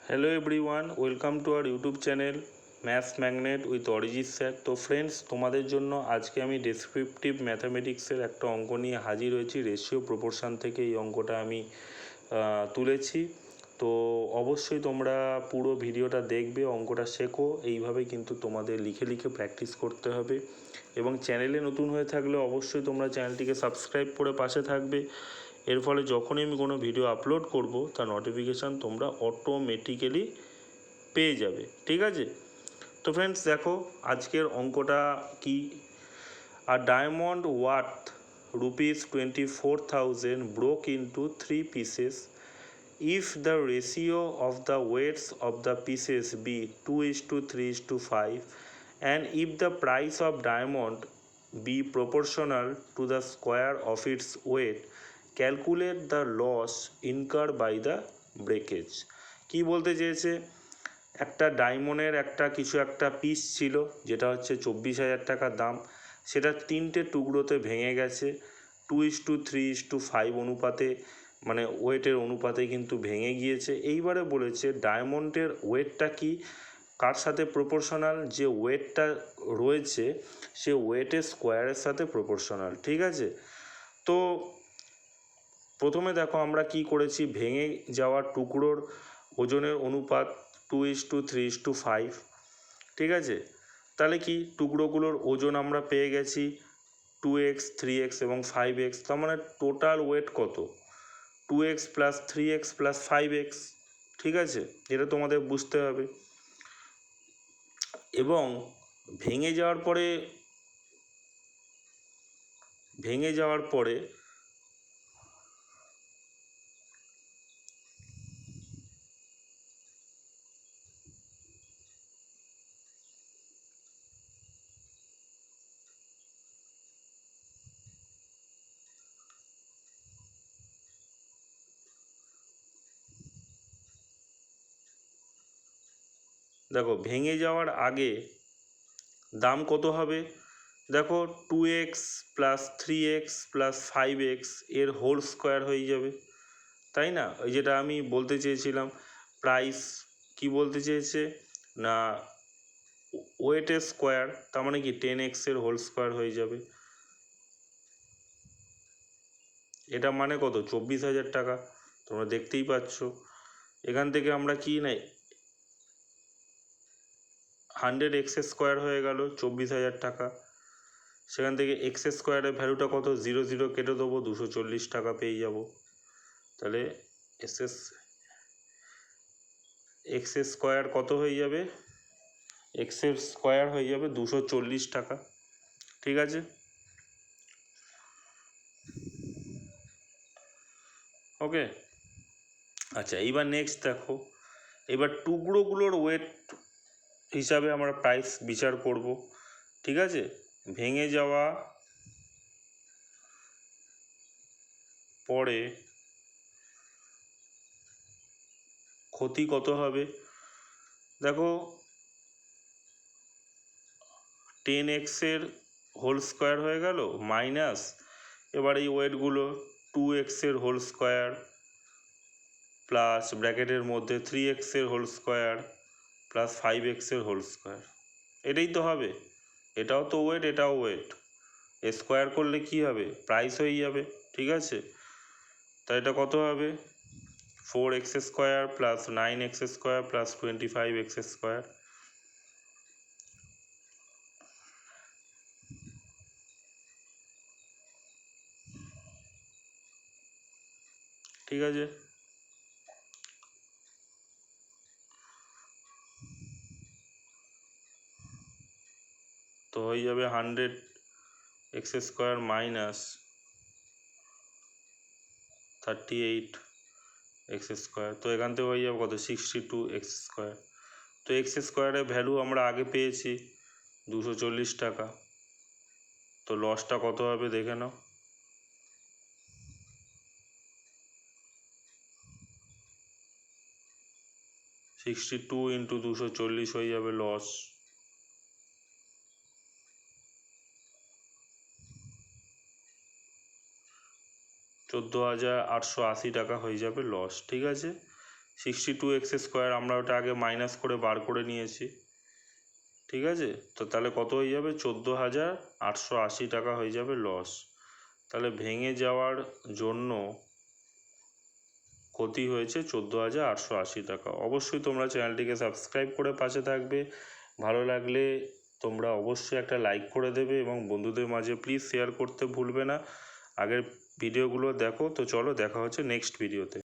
Hello everyone welcome to our YouTube channel maths magnet with Arijit sir. তো friends, তোমাদের জন্য আজকে আমি ডেসক্রিপটিভ ম্যাথামেটিক্সের একটা অঙ্ক নিয়ে হাজির হয়েছি। রেশিও প্রপোর্শন থেকে এই অঙ্কটা আমি তুলেছি। তো অবশ্যই তোমরা পুরো ভিডিওটা দেখবে, অঙ্কটা শেখো। এইভাবে কিন্তু তোমাদের লিখে লিখে প্র্যাকটিস করতে হবে। এবং চ্যানেলে নতুন হয়ে থাকলে অবশ্যই তোমরা চ্যানেলটিকে সাবস্ক্রাইব করে পাশে থাকবে। এর ফলে যখনই আমি কোনো ভিডিও আপলোড করব তার নোটিফিকেশান তোমরা অটোমেটিক্যালি পেয়ে যাবে। ঠিক আছে? তো ফ্রেন্ডস দেখো আজকের অঙ্কটা কি। আর diamond worth ₹24,000 broke into 3 pieces if the ratio of the weights of the pieces be 2:3:5 and if the price of diamond be proportional to the square of its weight, calculate the loss incurred by the breakage। কি বলতে চেয়েছে, একটা ডায়মন্ডের একটা piece ছিল যেটা হচ্ছে 24,000 টাকা দাম, সেটা 3টে টুকরোতে ভেঙে গেছে 2:3:5 অনুপাতে, মানে ওয়েটের অনুপাতে কিন্তু ভেঙে গিয়েছে। এইবারে বলেছে ডায়মন্ডের ওয়েটটা কি কার সাথে প্রপোর্শনাল, যে ওয়েটটা রয়েছে সে ওয়েটের স্কোয়ারের সাথে প্রপোর্শনাল। ঠিক আছে? তো প্রথমে দেখো আমরা কি করেছি, ভেঙে যাওয়া টুকরোর ওজনের অনুপাত 2:3:5। ঠিক আছে? তাহলে কি টুকরোগুলোর ওজন আমরা পেয়ে গেছি 2x 3x এবং 5x। তার মানে টোটাল ওয়েট কত, 2x + 3x + 5x। ঠিক আছে? এটা তোমাদের বুঝতে হবে। এবং ভেঙে যাওয়ার পরে দেখো ভেঙে যাওয়ার আগে দাম কত হবে, দেখো 2x + 3x + 5x এর হোল স্কোয়ার হয়ে যাবে, তাই না? ওই যেটা আমি বলতে চেয়েছিলাম, প্রাইস কি বলতে চেয়েছে না ওয়েটের স্কোয়ার, তার মানে কি 10x এর হোল স্কোয়ার হয়ে যাবে। এটা মানে কত, 24,000 টাকা। তোমরা দেখতেই পাচ্ছ। এখান থেকে আমরা কি না 100x স্কোয়ার হয়ে গেল 24,000 টাকা। সেখান থেকে এক্স স্কোয়ারের ভ্যালুটা কত, 0 0 কেটে দেবো, 240 টাকা পেয়ে যাব। তাহলে এক্স স্কোয়ার কত হয়ে যাবে, এক্সের স্কোয়ার হয়ে যাবে 240 টাকা। ঠিক আছে? ওকে, আচ্ছা এইবার নেক্সট দেখো, এবার টুকরোগুলোর ওয়েট হিসাবে আমরা প্রাইস বিচার করব। ঠিক আছে? ভেঙে যাওয়া পরে ক্ষতি কত হবে, দেখো 10x এর হোল স্কোয়ার হয়ে গেল মাইনাস, এবার এই ওয়েটগুলো 2x এর হোল স্কোয়ার প্লাস ব্র্যাকেটের মধ্যে 3x এর হোল স্কোয়ার প্লাস 5x এর হোল স্কোয়ার, এটাই তো হবে। এটাও তো ওয়েট, এটাও ওয়েট, স্কোয়ার করলে কি হবে, প্রাইস হয়ে যাবে। ঠিক আছে? তাই এটা কত হবে, 4x square plus 9x square plus 25x square. ঠিক আছে? তো হয়ে যাবে 100x square minus 38x square. তো এখান থেকে হয়ে যাবে কত, 62x স্কোয়ার। তো এক্স স্কোয়ারের ভ্যালু আমরা আগে পেয়েছি 240 টাকা। তো লসটা কত হবে দেখে নাও, 62 × 240 হয়ে যাবে লস। $14,880 হয়ে যাবে লস। ঠিক আছে? 62x² আমরা ওটা আগে মাইনাস করে বার করে নিয়েছি, ঠিক আছে। তো তাহলে কত হয়ে যাবে, 14,880 টাকা হয়ে যাবে লস। তাহলে ভেঙে যাওয়ার জন্য ক্ষতি হয়েছে 14,880 টাকা। অবশ্যই তোমরা চ্যানেলটিকে সাবস্ক্রাইব করে পাশে থাকবে। ভালো লাগলে তোমরা অবশ্যই একটা লাইক করে দেবে এবং বন্ধুদের মাঝে প্লিজ শেয়ার করতে ভুলবে না। আগের ভিডিওগুলো দেখো। তো চলো দেখা হচ্ছে নেক্সট ভিডিওতে।